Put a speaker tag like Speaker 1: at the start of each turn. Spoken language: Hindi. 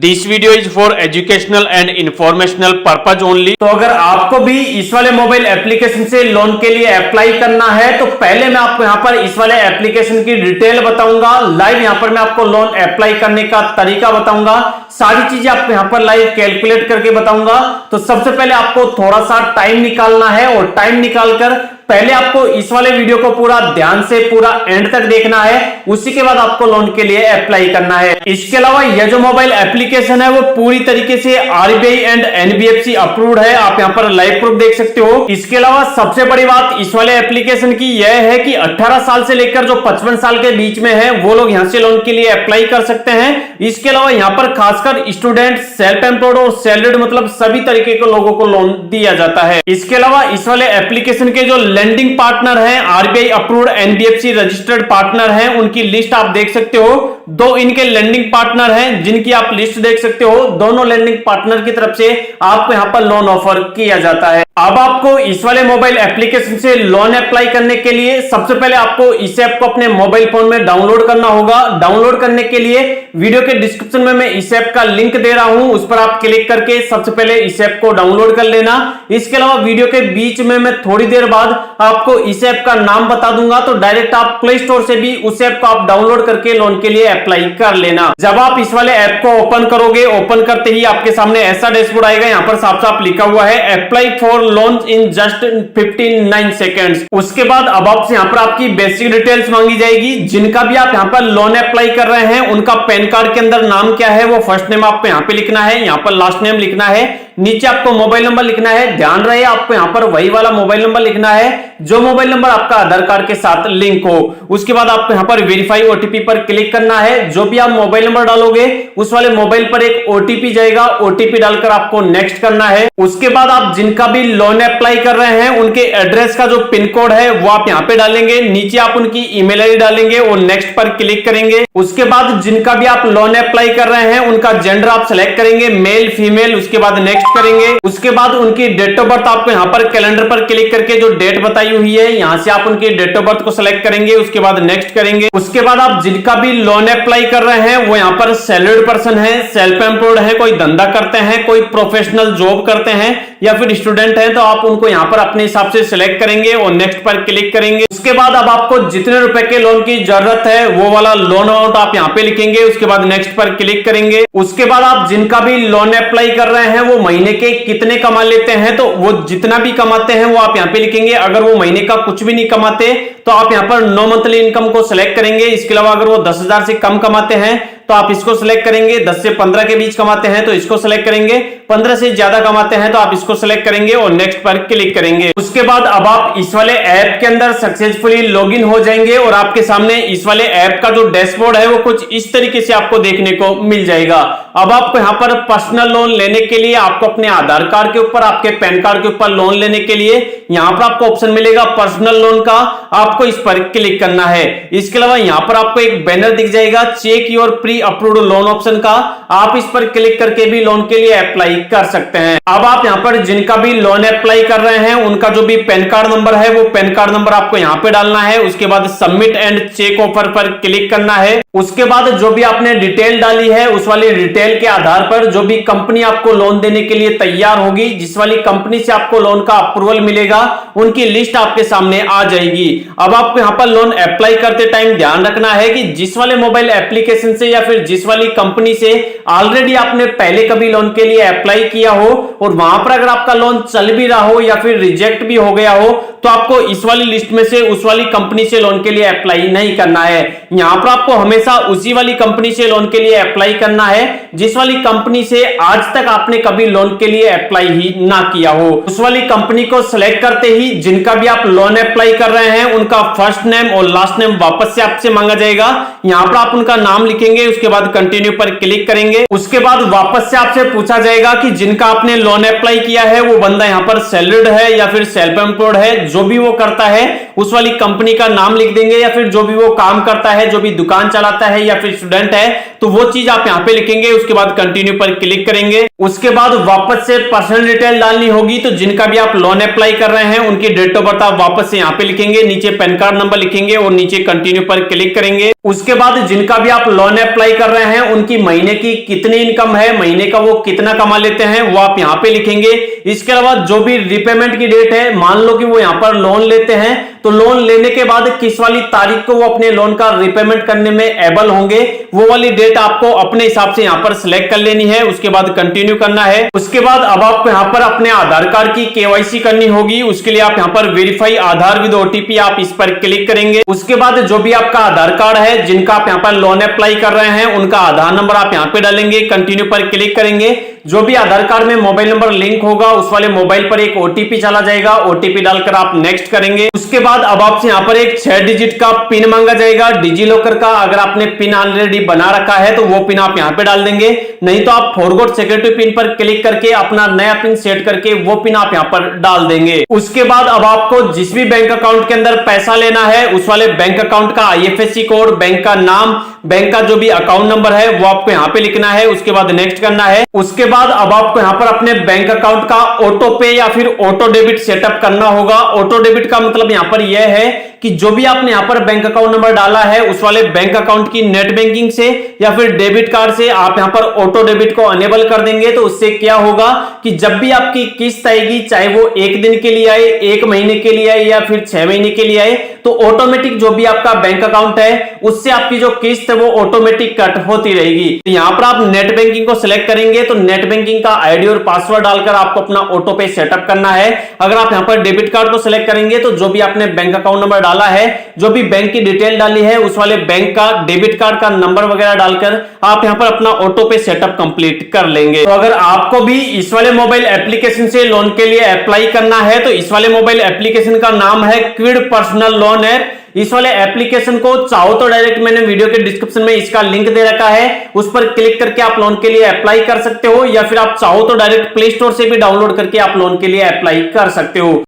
Speaker 1: This video is for educational and informational purpose only. तो अगर आपको भी इस वाले मोबाइल एप्लीकेशन से लोन के लिए अप्लाई करना है तो पहले मैं आपको यहाँ पर इस वाले एप्लीकेशन की डिटेल बताऊंगा। लाइव यहाँ पर मैं आपको लोन अप्लाई करने का तरीका बताऊंगा, सारी चीजें आपको यहाँ पर लाइव कैलकुलेट करके बताऊंगा। तो सबसे पहले आपको थोड़ा सा टाइम निकालना है और टाइम निकालकर पहले आपको इस वाले वीडियो को पूरा ध्यान से पूरा एंड तक देखना है, उसी के बाद आपको लोन के लिए अप्लाई करना है। इसके अलावा यह जो मोबाइल एप्लीकेशन है वो पूरी तरीके से आरबीआई एंड एनबीएफसी अप्रूव्ड है। आप यहाँ पर लाइव प्रूफ देख सकते हो। इसके अलावा सबसे बड़ी बात इस वाले एप्लीकेशन की यह है कि 18 साल से लेकर जो 55 साल के बीच में है वो लोग यहाँ से लोन के लिए अप्लाई कर सकते हैं। इसके अलावा यहाँ पर खासकर स्टूडेंट, सेल्फ एम्प्लॉयड और सैलरीड मतलब सभी तरीके के लोगों को लोन दिया जाता है। इसके अलावा इस वाले एप्लीकेशन के जो लेंडिंग पार्टनर हैं, RBI approved NBFC registered partner हैं, उनकी लिस्ट आप देख सकते हो। दो इनके लेंडिंग पार्टनर हैं जिनकी आप लिस्ट देख सकते हो। दोनों लेंडिंग पार्टनर की तरफ से आपको यहां पर लोन ऑफर किया जाता है। अब आपको इस वाले मोबाइल एप्लीकेशन से लोन अप्लाई करने के लिए सबसे पहले आपको इस ऐप को अपने मोबाइल फोन में डाउनलोड करना होगा। डाउनलोड करने के लिए वीडियो के डिस्क्रिप्शन में मैं इस ऐप का लिंक दे रहा हूं, उस पर आप क्लिक करके सबसे पहले इस ऐप को डाउनलोड कर लेना। इसके अलावा वीडियो के बीच में मैं थोड़ी देर बाद आपको इस ऐप का नाम बता दूंगा, तो डायरेक्ट आप प्ले स्टोर से भी उस ऐप को आप डाउनलोड करके लोन के लिए अप्लाई कर लेना। जब आप इस वाले ऐप को ओपन करोगे, ओपन करते ही आपके सामने ऐसा डैशबोर्ड आएगा। यहाँ पर साफ साफ लिखा हुआ है apply for loan in just 59 seconds. उसके बाद अब आपसे यहाँ पर आपकी बेसिक डिटेल्स मांगी जाएगी। जिनका भी आप यहाँ पर लोन अप्लाई कर रहे हैं उनका पैन कार्ड के अंदर नाम क्या है वो फर्स्ट नेम आपको यहाँ पे लिखना है, यहाँ पर लास्ट नेम लिखना है, नीचे आपको मोबाइल नंबर लिखना है। ध्यान रहे आपको यहाँ पर वही वाला मोबाइल नंबर लिखना है जो मोबाइल नंबर आपका आधार कार्ड के साथ लिंक हो। उसके बाद आपको यहाँ पर वेरीफाई ओटीपी पर क्लिक करना है। जो भी आप मोबाइल नंबर डालोगे उस वाले मोबाइल पर एक ओटीपी जाएगा, ओटीपी डालकर आपको नेक्स्ट करना है। उसके बाद आप जिनका भी लोन अप्लाई कर रहे हैं उनके एड्रेस का जो पिन कोड है वो आप यहाँ पे डालेंगे, नीचे आप उनकी ईमेल आईडी डालेंगे और नेक्स्ट पर क्लिक करेंगे। उसके बाद जिनका भी आप लोन अप्लाई कर रहे हैं उनका जेंडर आप सेलेक्ट करेंगे, मेल फीमेल, उसके बाद नेक्स्ट करेंगे। उसके बाद उनकी डेट ऑफ बर्थ आपको यहाँ पर कैलेंडर पर क्लिक करके जो डेट बताई हुई है यहाँ से आप उनकी डेट ऑफ बर्थ को सिलेक्ट करेंगे, उसके बाद नेक्स्ट करेंगे। उसके बाद आप जिनका भी लोन अप्लाई कर रहे हैं वो यहाँ पर सैलरीड पर्सन है, सेल्फ एम्प्लॉयड है, कोई धंधा करते हैं, कोई प्रोफेशनल जॉब करते हैं या फिर स्टूडेंट हैं, तो आप उनको यहाँ पर अपने हिसाब से सिलेक्ट करेंगे और नेक्स्ट पर क्लिक करेंगे। उसके बाद अब आपको जितने रुपए के लोन की जरूरत है वो वाला लोन अमाउंट आप यहाँ पे लिखेंगे, उसके बाद नेक्स्ट पर क्लिक करेंगे। उसके बाद आप जिनका भी लोन अप्लाई कर रहे हैं वो महीने के कितने कमा लेते हैं तो वो जितना भी कमाते हैं वो आप यहाँ पे लिखेंगे। अगर वो महीने का कुछ भी नहीं कमाते तो आप यहाँ पर नो मंथली इनकम को सिलेक्ट करेंगे। इसके अलावा अगर वो 10,000 से कम कमाते हैं तो आप इसको सिलेक्ट करेंगे, 10 से 15 के बीच कमाते हैं तो इसको सिलेक्ट करेंगे, 15 से ज्यादा कमाते हैं तो आप इसको सिलेक्ट करेंगे और नेक्स्ट पर क्लिक करेंगे। उसके बाद अब आप इस वाले ऐप के अंदर सक्सेसफुली लॉगिन हो जाएंगे और आपके सामने इस वाले ऐप का जो डैशबोर्ड है वो कुछ इस तरीके से आपको देखने को मिल जाएगा। अब आपको यहाँ पर पर्सनल लोन लेने के लिए आपको अपने आधार कार्ड के ऊपर, आपके पैन कार्ड के ऊपर लोन लेने के लिए यहाँ पर आपको ऑप्शन मिलेगा पर्सनल लोन का, आपको इस पर क्लिक करना है। इसके अलावा यहाँ पर आपको एक बैनर दिख जाएगा check your pre approved loan option का, आप इस पर क्लिक करके भी लोन के लिए अप्लाई कर सकते हैं। अब आप यहाँ पर जिनका भी लोन अप्लाई कर रहे हैं उनका जो भी पैन कार्ड नंबर है वो पैन कार्ड नंबर आपको यहाँ पे डालना है। उसके बाद सबमिट एंड चेक ऑफर पर क्लिक करना है। उसके बाद जो भी आपने डिटेल डाली है उस वाली डिटेल के आधार पर जो भी कंपनी आपको लोन देने के लिए तैयार होगी, जिस वाली कंपनी से आपको लोन का अप्रूवल मिलेगा, उनकी लिस्ट आपके सामने आ जाएगी। अब आपको यहाँ पर लोन अप्लाई करते टाइम ध्यान रखना है कि जिस वाले मोबाइल एप्लीकेशन से या फिर जिस वाली कंपनी से ऑलरेडी आपने पहले कभी लोन के लिए अप्लाई किया हो और वहां पर अगर आपका लोन चल भी रहा हो या फिर रिजेक्ट भी हो गया हो तो आपको इस वाली लिस्ट में से उस वाली कंपनी से लोन के लिए अप्लाई नहीं करना है। यहां पर आपको हमेशा उसी वाली कंपनी से लोन के लिए अप्लाई करना है जिस वाली कंपनी से आज तक आपने कभी लोन के लिए अप्लाई ही ना किया हो। उस वाली कंपनी को सिलेक्ट करते ही जिनका भी आप लोन अप्लाई कर रहे हैं उनका फर्स्ट नेम और लास्ट नेम वापस से आपसे मांगा जाएगा। यहाँ पर आप उनका नाम लिखेंगे, उसके बाद कंटिन्यू पर क्लिक करेंगे। उसके बाद वापस से आपसे पूछा जाएगा कि जिनका आपने लोन अप्लाई किया है वो बंदा यहाँ पर सैलरीड है या फिर सेल्फ एम्प्लॉयड है, जो भी वो करता है उस वाली कंपनी का नाम लिख देंगे, या फिर जो भी वो काम करता है, जो भी दुकान चलाता है या फिर स्टूडेंट है, तो वो चीज आप यहां पे लिखेंगे। उसके बाद कंटिन्यू पर क्लिक करेंगे। उसके बाद वापस से पर्सनल डिटेल डालनी होगी, तो जिनका भी आप लोन अप्लाई कर रहे हैं उनकी डेट ऑफ बर्थ आप वापस से यहां पे लिखेंगे, नीचे पैन कार्ड नंबर लिखेंगे और नीचे कंटिन्यू पर क्लिक करेंगे। उसके बाद जिनका भी आप लोन अप्लाई कर रहे हैं उनकी महीने की कितनी इनकम है, महीने का वो कितना कमा लेते हैं, वो आप यहां पे लिखेंगे। इसके अलावा जो भी रिपेमेंट की डेट है, मान लो कि वो यहां पर लोन लेते हैं, तो लोन लेने के बाद किस वाली तारीख को वो अपने लोन का रिपेमेंट करने में एबल होंगे, वो वाली डेट आपको अपने हिसाब से यहां पर सिलेक्ट कर लेनी है। उसके बाद कंटिन्यू करना है। उसके बाद अब आपको यहां पर अपने आधार कार्ड की केवाईसी करनी होगी। उसके लिए आप यहां पर वेरीफाई आधार विद ओटीपी आप इस पर क्लिक करेंगे। उसके बाद जो भी आपका आधार कार्ड है, जिनका आप यहां पर लोन अप्लाई कर रहे हैं, उनका आधार नंबर आप यहां पे डालेंगे, कंटिन्यू पर क्लिक करेंगे। जो भी आधार कार्ड में मोबाइल नंबर लिंक होगा उस वाले मोबाइल पर एक ओटीपी चला जाएगा, ओटीपी डालकर आप नेक्स्ट करेंगे। उसके बाद अब आपसे यहां पर एक 6 डिजिट का पिन मांगा जाएगा डिजी लॉकर का। अगर आपने पिन ऑलरेडी बना रखा है तो वो पिन आप यहां पे डाल देंगे, नहीं तो आप फॉरगॉट सिक्योरिटी पिन पर क्लिक करके अपना नया पिन सेट करके वो पिन आप यहां पर डाल देंगे। उसके बाद अब आपको जिस भी बैंक अकाउंट के अंदर पैसा लेना है उस वाले बैंक अकाउंट का आईएफएससी कोड, बैंक का नाम, बैंक का जो भी अकाउंट नंबर है वो आपको यहां पे लिखना है। उसके बाद नेक्स्ट करना है। उसके बाद अब आपको यहां पर अपने बैंक अकाउंट का ऑटो पे या फिर ऑटो डेबिट सेटअप करना होगा। ऑटो डेबिट का मतलब यहां पर यह है कि जो भी आपने यहां पर बैंक अकाउंट नंबर डाला है उस वाले बैंक अकाउंट की नेट बैंकिंग से या फिर डेबिट कार्ड से आप यहां पर ऑटो डेबिट को अनेबल कर देंगे। तो उससे क्या होगा कि जब भी आपकी किस्त आएगी, चाहे वो 1 दिन के लिए आए, 1 महीने के लिए आए या फिर 6 महीने के लिए आए, तो ऑटोमेटिक जो भी आपका बैंक अकाउंट है उससे आपकी जो किस्त है वो ऑटोमेटिक कट होती रहेगी। तो यहां पर आप नेट बैंकिंग को सिलेक्ट करेंगे, तो नेट बैंकिंग का आईडी और पासवर्ड डालकर आपको अपना ऑटो पे सेटअप करना है। अगर आप यहां पर डेबिट कार्ड को सिलेक्ट करेंगे तो जो भी आपने बैंक अकाउंट नंबर डाला है, जो भी बैंक की डिटेल डाली है, उस वाले बैंक का डेबिट कार्ड का नंबर वगैरह डालकर आप यहां पर अपना ऑटो पे सेटअप कंप्लीट कर लेंगे। तो अगर आपको भी इस वाले मोबाइल एप्लीकेशन से लोन के लिए अप्लाई करना है तो इस वाले मोबाइल एप्लीकेशन का नाम है क्विड पर्सनल लोन ऐप। इस वाले एप्लीकेशन को चाहो तो डायरेक्ट मैंने वीडियो के डिस्क्रिप्शन में इसका लिंक दे रखा है, उस पर क्लिक करके आप लोन के लिए अप्लाई कर सकते हो, या फिर आप चाहो तो डायरेक्ट प्ले स्टोर से भी डाउनलोड करके आप लोन के लिए अप्लाई कर सकते हो।